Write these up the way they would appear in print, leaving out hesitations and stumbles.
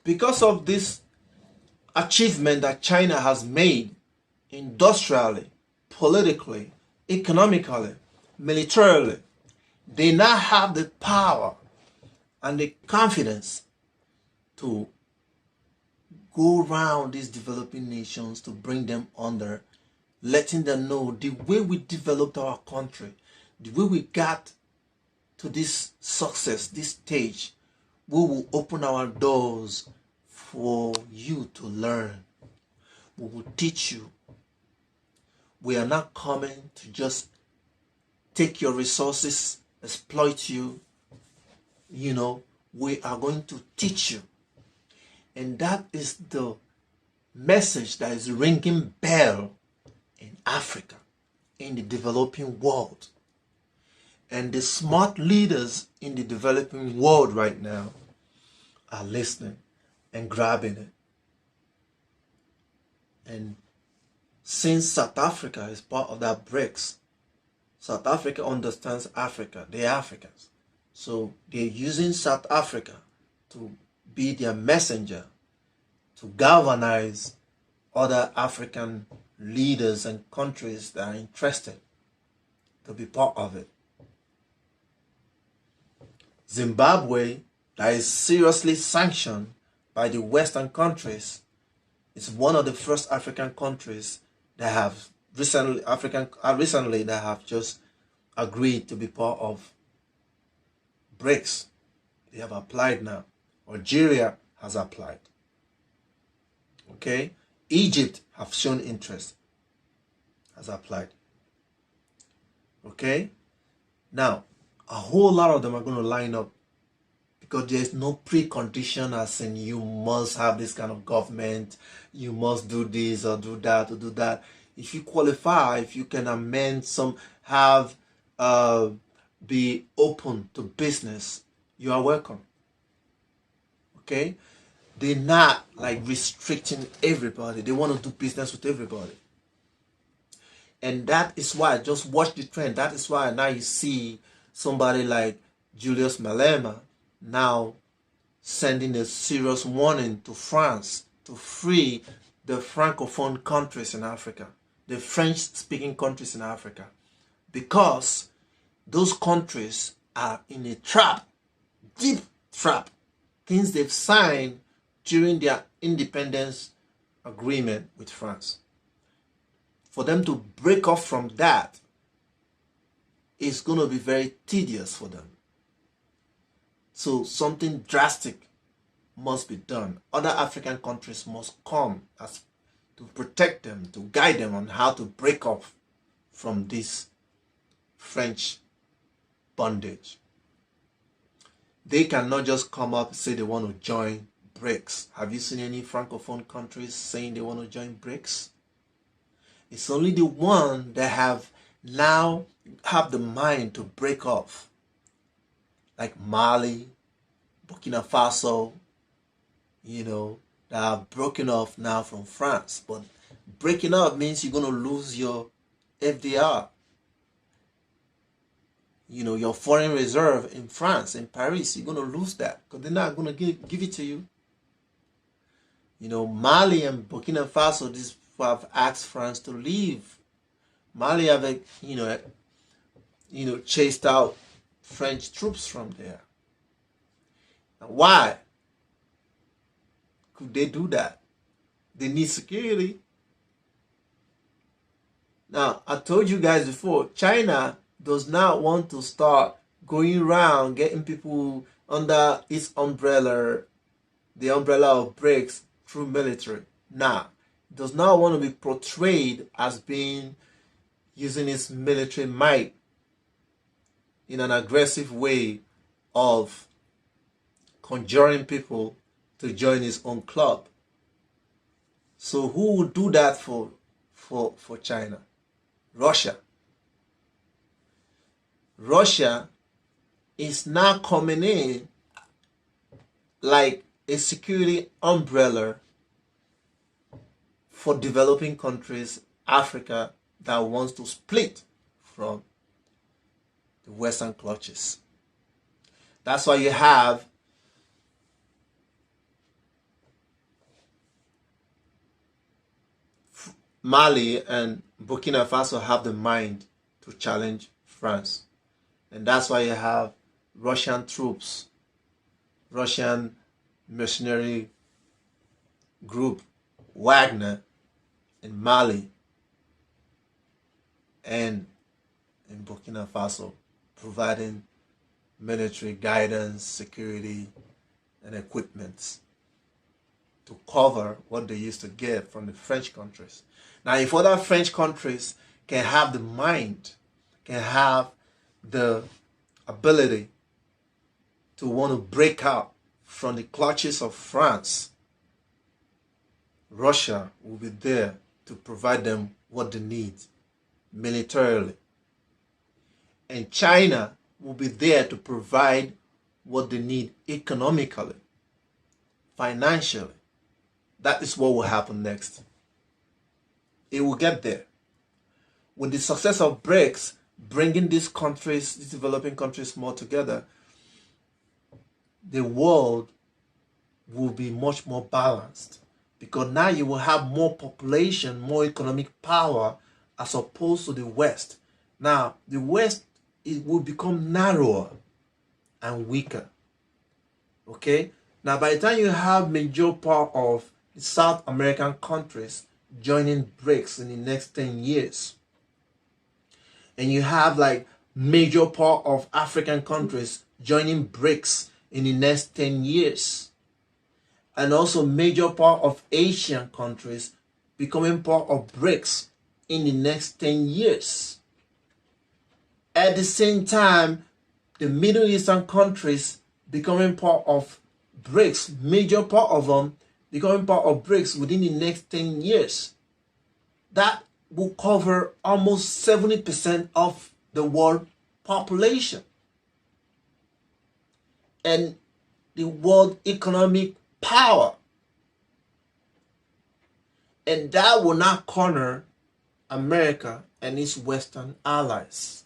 because of this achievement that China has made industrially, politically, economically, militarily, they now have the power and the confidence to go around these developing nations to bring them under, letting them know the way we developed our country, the way we got to this success, this stage, we will open our doors for you to learn. We will teach you. We are not coming to just take your resources, exploit you. You know, we are going to teach you. And that is the message that is ringing bell in Africa, in the developing world. And the smart leaders in the developing world right now are listening and grabbing it. And since South Africa is part of that BRICS, South Africa understands Africa, the Africans. So they're using South Africa to be their messenger to galvanize other African leaders and countries that are interested to be part of it. Zimbabwe, that is seriously sanctioned by the Western countries, is one of the first African countries that have recently that have just agreed to be part of BRICS. They have applied now. Algeria has applied. Okay? Egypt have shown interest, has applied. Okay? Now, a whole lot of them are going to line up because there's no precondition as in you must have this kind of government, you must do this or do that or do that. If you qualify, if you can amend some, be open to business, you are welcome. Okay? They're not like restricting everybody. They want to do business with everybody. And that is why, just watch the trend. That is why now you see somebody like Julius Malema now sending a serious warning to France to free the Francophone countries in Africa, the French-speaking countries in Africa, because those countries are in a trap, deep trap, things they've signed during their independence agreement with France. For them to break off from that is going to be very tedious for them. So something drastic must be done. Other African countries must come as to protect them, to guide them on how to break off from this French bondage. They cannot just come up and say they want to join BRICS. Have you seen any Francophone countries saying they want to join BRICS? It's only the one that have the mind to break off, like Mali, Burkina Faso, that are broken off now from France. But breaking up means you're going to lose your FDR, your foreign reserve in France, in Paris. You're going to lose that because they're not going to give it to you. Mali and Burkina Faso, these have asked France to leave. Mali have, chased out French troops from there. Now, why could they do that? They need security. Now, I told you guys before, China does not want to start going around getting people under its umbrella, the umbrella of BRICS, through military. Now, it does not want to be portrayed as being using its military might in an aggressive way of conjuring people to join his own club. So who would do that for China? Russia. Russia is now coming in like a security umbrella for developing countries, Africa, that wants to split from the Western clutches. That's why you have Mali and Burkina Faso have the mind to challenge France. And that's why you have Russian troops, Russian mercenary group, Wagner, in Mali and in Burkina Faso, providing military guidance, security, and equipment to cover what they used to get from the French countries. Now, if other French countries can have the mind, can have the ability to want to break out from the clutches of France, Russia will be there to provide them what they need militarily. And China will be there to provide what they need economically, financially. That is what will happen next. It will get there. With the success of BRICS, bringing these countries, these developing countries more together, the world will be much more balanced. Because now you will have more population, more economic power as opposed to the West. Now, the West, it will become narrower and weaker. Okay? Now, by the time you have major part of the South American countries joining BRICS in the next 10 years, and you have like major part of African countries joining BRICS in the next 10 years, and also major part of Asian countries becoming part of BRICS in the next 10 years. At the same time, the Middle Eastern countries becoming part of BRICS, major part of them becoming part of BRICS within the next 10 years. That will cover almost 70% of the world population. And the world economic power. And that will not corner America and its Western allies.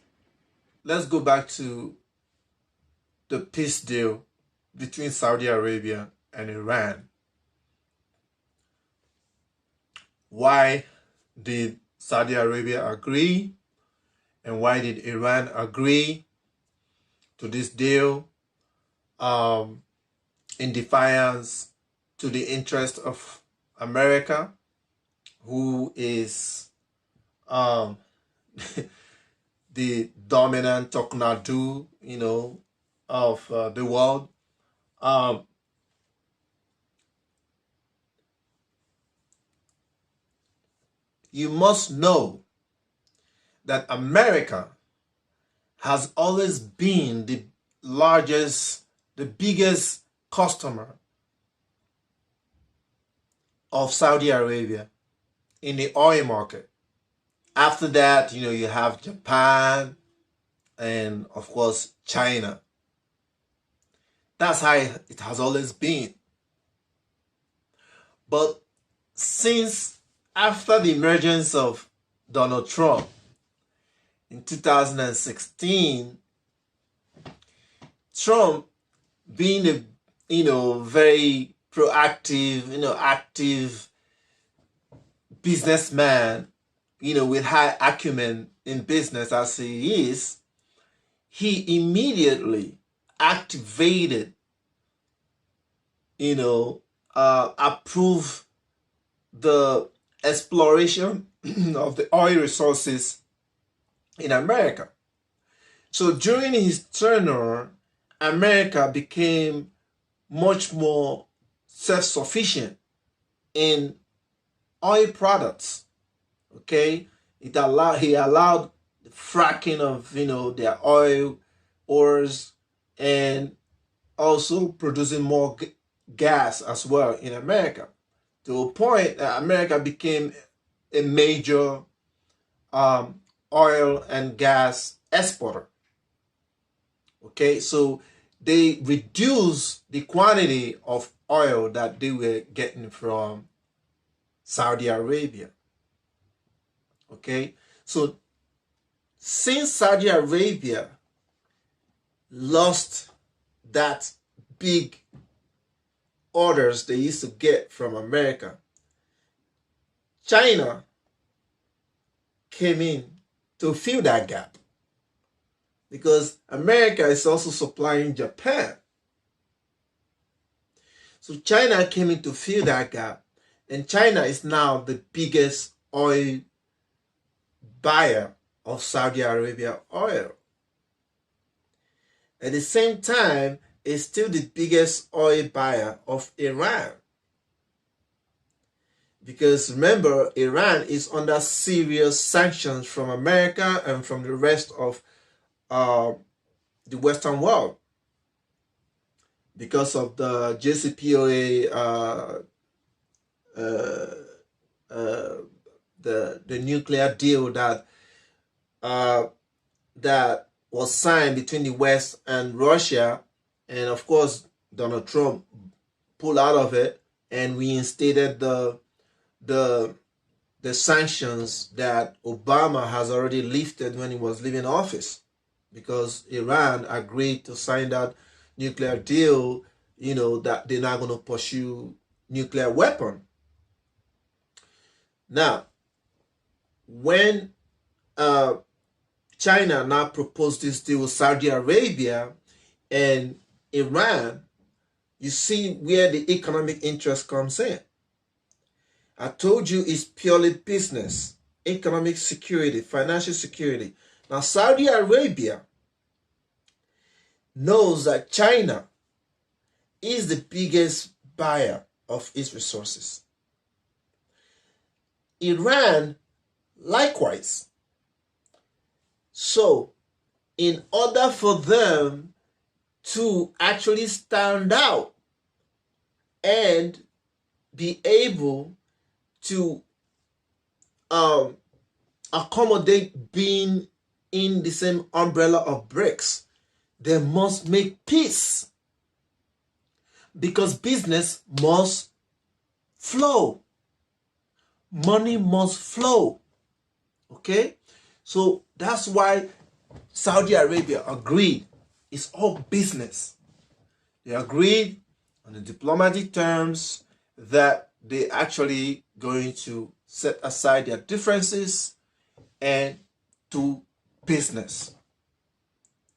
Let's go back to the peace deal between Saudi Arabia and Iran. Why did Saudi Arabia agree? And why did Iran agree to this deal in defiance to the interest of America, who is the dominant Toknadu, of the world? You must know that America has always been the largest, the biggest customer of Saudi Arabia in the oil market. After that, you have Japan and, of course, China. That's how it has always been. But since after the emergence of Donald Trump in 2016, Trump being a very proactive, active businessman, with high acumen in business as he is, he immediately activated, approved the exploration of the oil resources in America. So during his tenure, America became much more self-sufficient in oil products. Okay, he allowed the fracking of their oil ores, and also producing more gas as well in America, to a point that America became a major oil and gas exporter. Okay, so they reduced the quantity of oil that they were getting from Saudi Arabia. Okay, so since Saudi Arabia lost that big orders they used to get from America, China came in to fill that gap, because America is also supplying Japan. So China came in to fill that gap, and China is now the biggest oil buyer of Saudi Arabia oil. At the same time, it's still the biggest oil buyer of Iran. Because remember, Iran is under serious sanctions from America and from the rest of the Western world because of the JCPOA, the nuclear deal that that was signed between the West and Russia, and of course Donald Trump pulled out of it and reinstated the sanctions that Obama has already lifted when he was leaving office, because Iran agreed to sign that nuclear deal, that they're not going to pursue nuclear weapon. Now, when China now proposed this deal with Saudi Arabia and Iran, you see where the economic interest comes in. I told you it's purely business, economic security, financial security. Now, Saudi Arabia knows that China is the biggest buyer of its resources. Iran, likewise. So, in order for them to actually stand out and be able to accommodate being in the same umbrella of BRICS, they must make peace, because business must flow. Money must flow. Okay? So that's why Saudi Arabia agreed. It's all business. They agreed on the diplomatic terms that they actually going to set aside their differences and do business.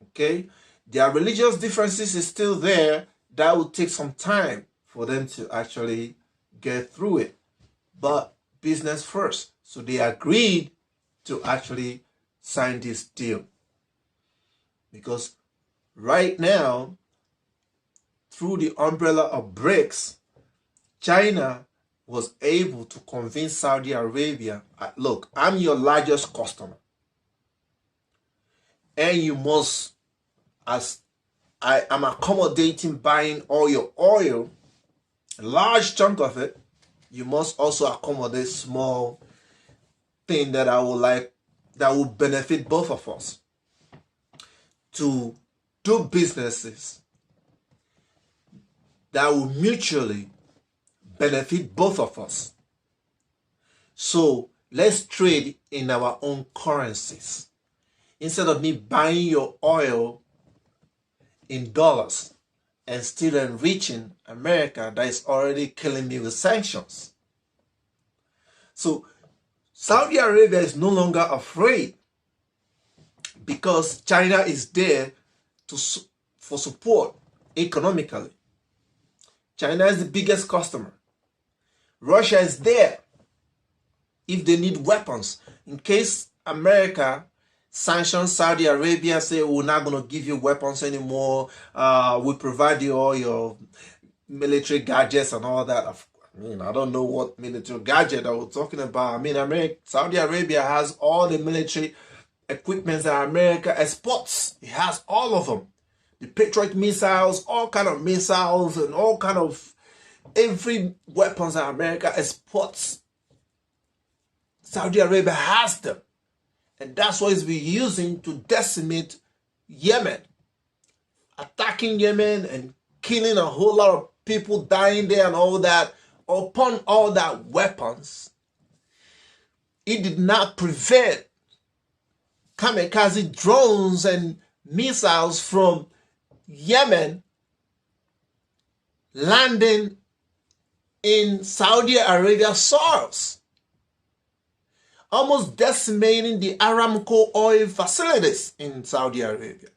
Okay? Their religious differences is still there. That will take some time for them to actually get through it. But business first. So they agreed to actually sign this deal. Because right now, through the umbrella of BRICS, China was able to convince Saudi Arabia, look, I'm your largest customer. And you must, as I am accommodating buying all your oil, a large chunk of it, you must also accommodate small thing that I would like, that will benefit both of us, to do businesses that will mutually benefit both of us. So let's trade in our own currencies. Instead of me buying your oil in dollars and still enriching America that is already killing me with sanctions. So Saudi Arabia is no longer afraid, because China is there for support economically. China is the biggest customer. Russia is there if they need weapons. In case America sanctions Saudi Arabia, say we're not going to give you weapons anymore, we provide you all your military gadgets and all that. I don't know what military gadget I was talking about. Saudi Arabia has all the military equipment that America exports. It has all of them. The Patriot missiles, all kind of missiles, and all kind of every weapons that America exports. Saudi Arabia has them. And that's what it's been using to decimate Yemen. Attacking Yemen and killing a whole lot of people, dying there and all that. Upon all that weapons, it did not prevent kamikaze drones and missiles from Yemen landing in Saudi Arabia soils. almost decimating the Aramco oil facilities in Saudi Arabia.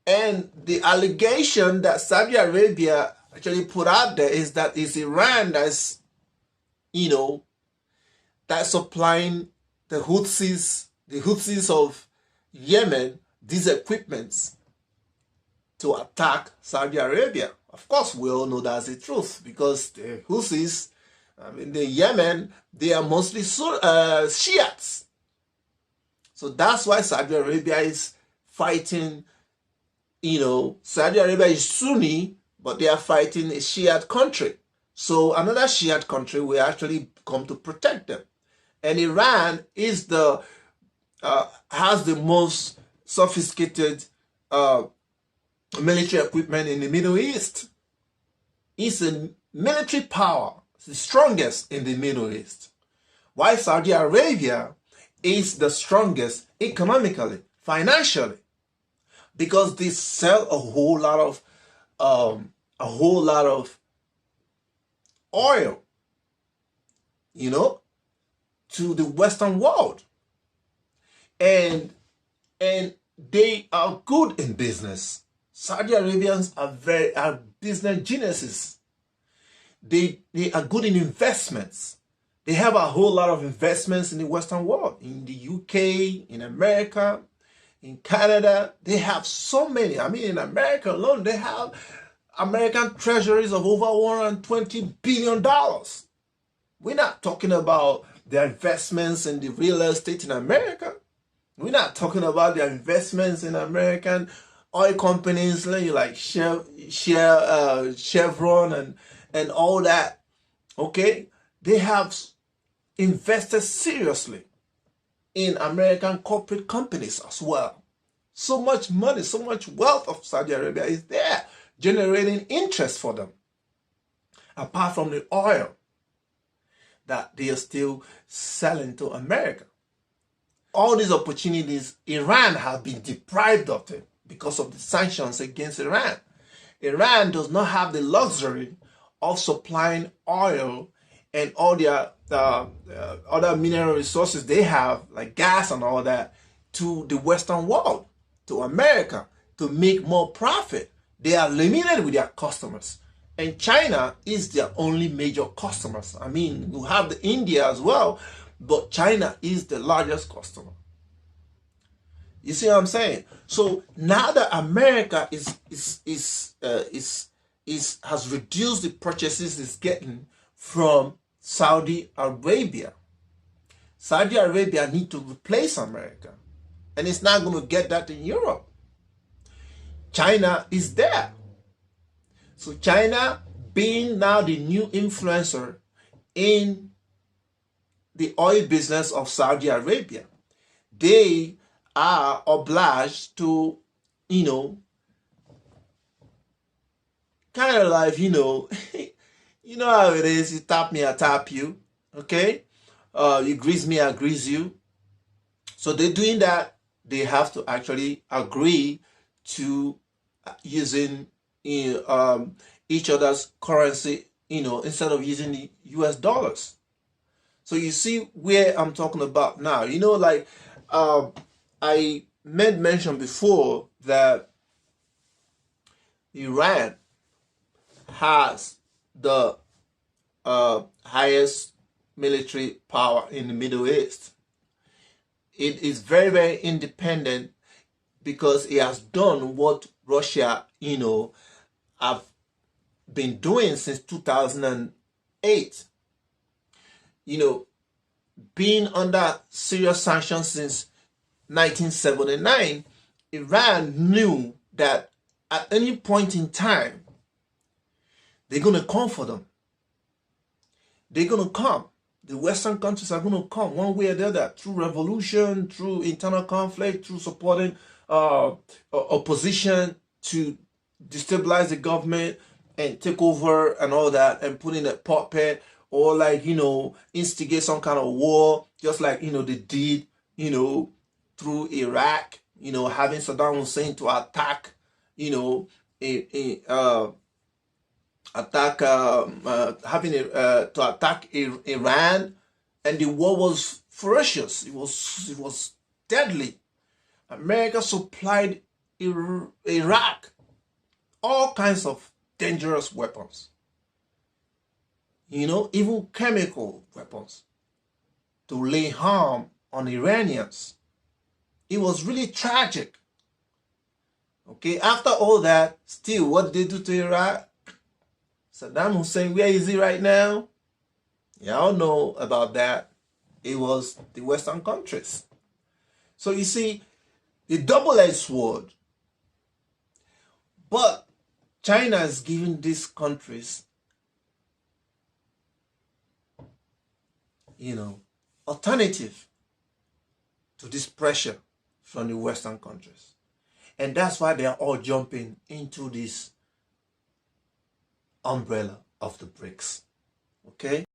And the allegation that Saudi Arabia actually put out there is that it's Iran that's, that's supplying the Houthis of Yemen these equipments to attack Saudi Arabia. Of course, we all know that's the truth, because the Houthis, the Yemen, they are mostly Shiites. So that's why Saudi Arabia is fighting. Saudi Arabia is Sunni, but they are fighting a Shiite country. So another Shiite country will actually come to protect them. And Iran is has the most sophisticated military equipment in the Middle East. It's a military power, it's the strongest in the Middle East. While Saudi Arabia is the strongest economically, financially, because they sell a whole lot of oil, to the Western world, and they are good in business. Saudi Arabians are business geniuses. They are good in investments. They have a whole lot of investments in the Western world, in the UK, in America, in Canada. They have so many. I mean, in America alone, they have American treasuries of over $120 billion. We're not talking about their investments in the real estate in America. We're not talking about their investments in American oil companies like Chevron and all that. Okay? They have invested seriously in American corporate companies as well. So much money, so much wealth of Saudi Arabia is there, generating interest for them. Apart from the oil that they are still selling to America. All these opportunities, Iran has been deprived of it because of the sanctions against Iran. Iran does not have the luxury of supplying oil and all their other mineral resources they have, like gas and all that, to the Western world, to America, to make more profit. They are limited with their customers. And China is their only major customers. I mean, you have the India as well, but China is the largest customer. You see what I'm saying? So now that America has reduced the purchases it's getting from Saudi Arabia, Saudi Arabia need to replace America, and it's not going to get that in Europe. China is there. So China, being now the new influencer in the oil business of Saudi Arabia, they are obliged to, kind of like, you know how it is. You tap me, I tap you. Okay? You grease me, I grease you. So they're doing that. They have to actually agree to using each other's currency, instead of using the US dollars. So you see where I'm talking about now. I made mention before that Iran has the highest military power in the Middle East. It is very, very independent because it has done what Russia, have been doing since 2008. Being under serious sanctions since 1979, Iran knew that at any point in time, they're going to come for them. They're going to come. The Western countries are going to come one way or the other, through revolution, through internal conflict, through supporting opposition to destabilize the government and take over and all that, and put in a puppet, or instigate some kind of war, just like, they did, through Iraq, having Saddam Hussein to attack, to attack Iran And the war was ferocious. It was deadly. America supplied Iraq all kinds of dangerous weapons. You know, even chemical weapons to lay harm on Iranians. It was really tragic. Okay, after all that, still, what did they do to Iraq? Saddam Hussein, where is he right now? Y'all know about that. It was the Western countries. So you see, the double-edged sword. But China is giving these countries, you know, alternative to this pressure from the Western countries. And that's why they are all jumping into this umbrella of the BRICS. Okay?